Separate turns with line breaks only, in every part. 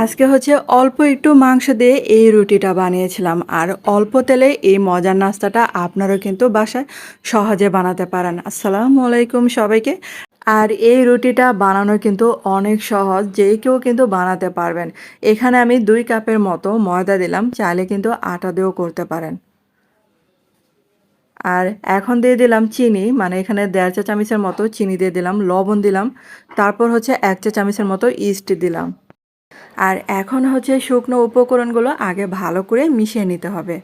আজকে হচ্ছে অল্প একটু মাংস দিয়ে এই রুটিটা বানিয়েছিলাম আর অল্প তেলে এই মজার নাস্তাটা আপনারাও কিন্তু বাসায় সহজে বানাতে পারেন। আসসালামু আলাইকুম সবাইকে। আর এই রুটিটা বানানো কিন্তু অনেক সহজ, যে কেউ কিন্তু বানাতে পারবেন। এখানে আমি 2 কাপের মতো ময়দা দিলাম, চাইলে কিন্তু আটা দিয়েও করতে পারেন। আর এখন দিয়ে দিলাম চিনি, মানে এখানে 1.5 চা চামচের মতো চিনি দিয়ে দিলাম, লবণ দিলাম, তারপর হচ্ছে 1 চা চামচের মতো ইস্ট দিলাম। আর এখন হচ্ছে শুকনো উপকরণগুলো আগে ভালো করে মিশিয়ে নিতে হবে।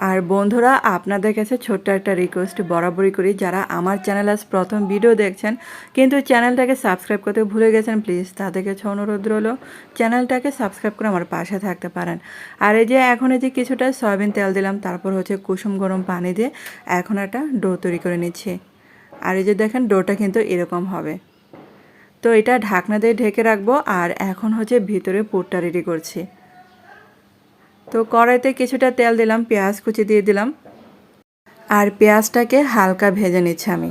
আর বন্ধুরা, আপনাদের কাছে ছোট্ট একটা রিকোয়েস্ট বরাবরই করি, যারা আমার চ্যানেল আজ প্রথম ভিডিও দেখছেন কিন্তু চ্যানেলটাকে সাবস্ক্রাইব করতে ভুলে গেছেন, প্লিজ তাদের কাছে অনুরোধ রইল চ্যানেলটাকে সাবস্ক্রাইব করে আমার পাশে থাকতে পারেন। আর এই যে এখন এই যে কিছুটা সয়াবিন তেল দিলাম, তারপর হচ্ছে কুসুম গরম পানি দিয়ে এখন একটা ডো তৈরি করে নিচ্ছি। আর এই যে দেখেন ডোটা কিন্তু এরকম হবে। তো এটা ঢাকনা দিয়ে ঢেকে রাখবো। আর এখন হচ্ছে ভিতরে পুরটা রেডি করছি। তো কড়াইতে কিছুটা তেল দিলাম, পেঁয়াজ কুচি দিয়ে দিলাম, আর পেঁয়াজটাকে হালকা ভেজে নিচ্ছি আমি।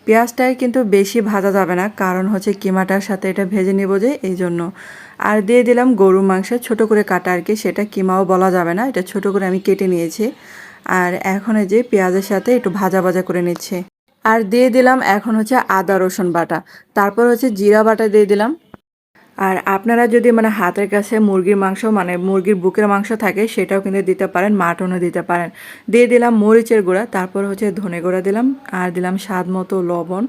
পেঁয়াজটাই কিন্তু বেশি ভাজা যাবে না, কারণ হচ্ছে কিমাটার সাথে এটা ভেজে নেব যে, এই জন্য। আর দিয়ে দিলাম গরুর মাংস ছোট করে কাটা, আর কি সেটা কিমাও বলা যাবে না, এটা ছোট করে আমি কেটে নিয়েছি। আর এখন এই যে পেঁয়াজের সাথে একটু ভাজা ভাজা করে নিচ্ছে। আর দিয়ে দিলাম এখন হচ্ছে আদা রসুন বাটা, তারপর হচ্ছে জিরা বাটা দিয়ে দিলাম। আর আপনারা যদি মানে হাতের কাছে মুরগির মাংস, মানে মুরগির বুকের মাংস থাকে, সেটাও কিন্তু দিতে পারেন, মাটনও দিতে পারেন। দিয়ে দিলাম মরিচের গুঁড়া, তারপর হচ্ছে ধনে গুঁড়া দিলাম, আর দিলাম স্বাদ মতো লবণ।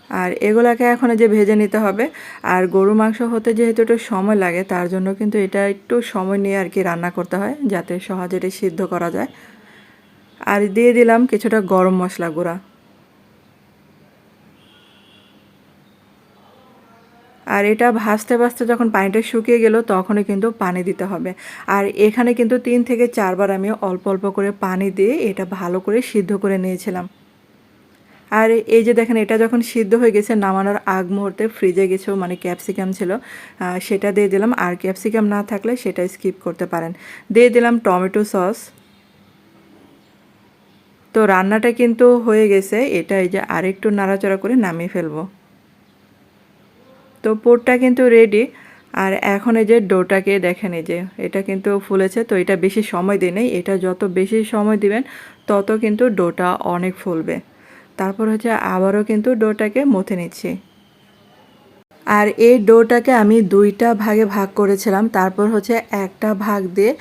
আর এগুলাকে এখন যে ভেজে নিতে হবে। আর গরু মাংস হতে যেহেতু একটু সময় লাগে, তার জন্য কিন্তু এটা একটু সময় নিয়ে আর কি রান্না করতে হয়, যাতে সহজে এটা সিদ্ধ করা যায়। আর দিয়ে দিলাম কিছুটা গরম মশলা গুঁড়া। আর এটা ভাজতে ভাজতে যখন পানিটা শুকিয়ে গেল, তখনই কিন্তু পানি দিতে হবে। আর এখানে কিন্তু 3 থেকে 4 বার আমি অল্প অল্প করে পানি দিয়ে এটা ভালো করে সিদ্ধ করে নিয়েছিলাম। আর এই যে দেখেন, এটা যখন সিদ্ধ হয়ে গেছে, নামানোর আগ মুহূর্তে ফ্রিজে কিছু মানে ক্যাপসিকাম ছিল, সেটা দিয়ে দিলাম। আর ক্যাপসিকাম না থাকলে সেটা স্কিপ করতে পারেন। দিয়ে দিলাম টমেটো সস। তো রান্নাটা কিন্তু হয়ে গেছে, এটা এই যে আরেকটু নাড়াচাড়া করে নামিয়ে ফেলবো। তো পুরটা কিন্তু রেডি। আর এখন এই যে ডোটাকে দেখেন, এই যে এটা কিন্তু ফুলেছে। তো এটা বেশি সময় দিই নাই, এটা যত বেশি সময় দিবেন তত কিন্তু ডোটা অনেক ফুলবে। তারপর হচ্ছে আবারও কিন্তু ডোটাকে মথে নিচ্ছি। আর এই ডোটাকে আমি 2টা ভাগে ভাগ করেছিলাম, তারপর হচ্ছে একটা ভাগ দিয়ে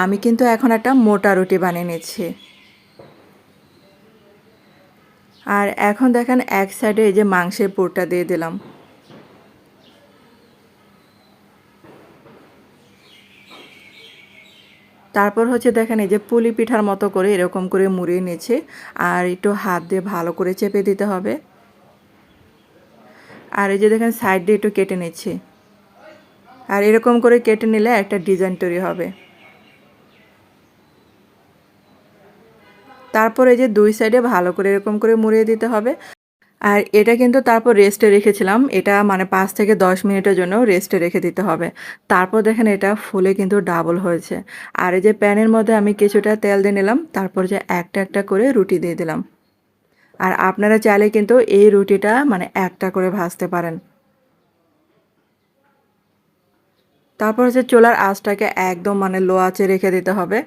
আমি কিন্তু এখন একটা মোটা রুটি বানিয়ে নিচ্ছি। আর এখন দেখেন এক সাইডে এই যে মাংসের পুরটা দিয়ে দিলাম। তারপর হচ্ছে দেখেন, এই যে পুলি পিঠার মতো করে এরকম করে মুড়িয়ে নিচ্ছে। আর একটু হাত দিয়ে ভালো করে চেপে দিতে হবে। আর এই যে দেখেন সাইড দিয়ে একটু কেটে নিচ্ছি। আর এরকম করে কেটে নিলে একটা ডিজাইন তৈরি হবে। তারপর এই যে 2 সাইডে ভালো করে এরকম করে মুড়িয়ে দিতে হবে। আর এটা কিন্তু তারপর রেস্টে রেখেছিলাম, এটা মানে 5 থেকে 10 মিনিটের জন্য রেস্টে রেখে দিতে হবে। তারপর দেখেন এটা ফুলে কিন্তু ডাবল হয়েছে। আর এই যে প্যানের মধ্যে আমি কিছুটা তেল দিয়ে নিলাম, তারপর যে একটা একটা করে রুটি দিয়ে দিলাম। আর আপনারা চাইলে কিন্তু এই রুটিটা মানে একটা করে ভাজতে পারেন। তারপর হচ্ছে চুলার আঁচটাকে একদম মানে লো আঁচে রেখে দিতে হবে।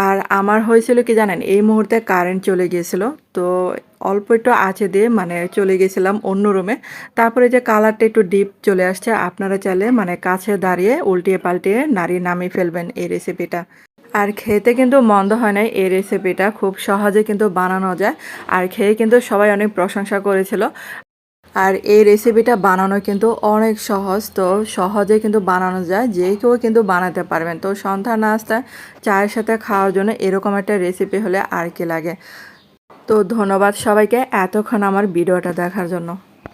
আর আমার হয়েছিল কি জানেন, এই মুহূর্তে কারেন্ট চলে গিয়েছিল। তো অল্প একটু আঁচে দিয়ে মানে চলে গেছিলাম অন্য রুমে। তারপরে যে কালারটা একটু ডিপ চলে আসছে, আপনারা চাইলে মানে কাছে দাঁড়িয়ে উল্টিয়ে পাল্টিয়ে নাড়িয়ে নামিয়ে ফেলবেন এই রেসিপিটা। আর খেতে কিন্তু মন্দ হয় না, এই রেসিপিটা খুব সহজে কিন্তু বানানো যায়। আর খেয়ে কিন্তু সবাই অনেক প্রশংসা করেছিল। আর এই রেসিপিটা বানানো কিন্তু অনেক সহজ, তো সহজে কিন্তু বানানো যায়, যে কেউ কিন্তু বানাতে পারবেন। তো সন্ধ্যা নাস্তা চায়ের সাথে খাওয়ার জন্য এরকম একটা রেসিপি হলে আর কি লাগে। তো ধন্যবাদ সবাইকে এতক্ষণ আমার ভিডিওটা দেখার জন্য।